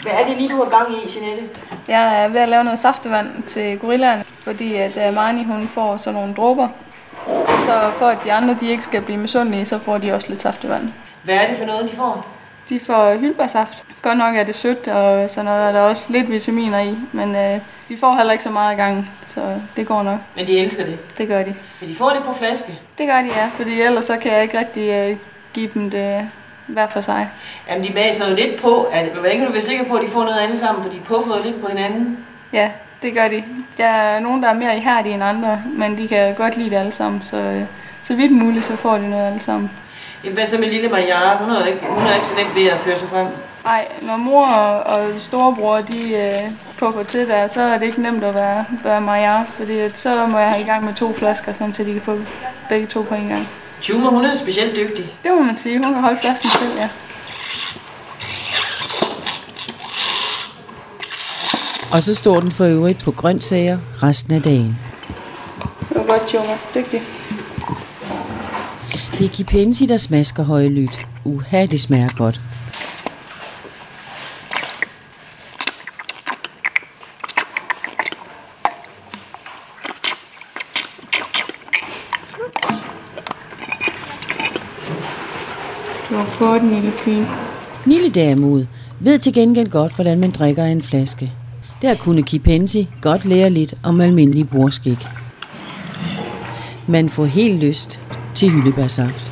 Hvad er det lige, du har gang i, Jeanette? Jeg er ved at lave noget saftevand til gorillaerne, fordi at Marnie hun får sådan nogle dråber. Så for at de andre de ikke skal blive misundelige, så får de også lidt saftevand. Hvad er det for noget, de får? De får hyldebærsaft. Godt nok er det sødt, og sådan noget, og der er også lidt vitaminer i, men de får heller ikke så meget gang, så det går nok. Men de elsker det? Det gør de. Men de får det på flaske? Det gør de, ja, fordi ellers så kan jeg ikke rigtig give dem det hver for sig. Jamen, de maser jo lidt på. Hvordan kan du være sikker på, at de får noget andet sammen, for de puffer lidt på hinanden? Ja, det gør de. Der er nogen, der er mere ihærdige end andre, men de kan godt lide det alle sammen, så vidt muligt, så får de noget alle sammen. Hvad så med lille Maja? Hun er ikke så nemt ved at føre sig frem. Nej, når mor og storebror de puffer til der, så er det ikke nemt at være Maja, fordi så må jeg have i gang med 2 flasker, sådan, så de kan få begge 2 på en gang. Tjuma, hun er specielt dygtig. Det må man sige. Hun kan holde flasken selv, ja. Og så står den for øvrigt på grøntsager resten af dagen. Det var godt, Tjuma. Dygtig. Det er Kipensi, der smasker højlydt. Uha, det smager godt. Det var godt, Nille Pien. Nille derimod ved til gengæld godt, hvordan man drikker en flaske. Der kunne Kipensi godt lære lidt om almindelig bordskik. Man får helt lyst til hyldebærsaft.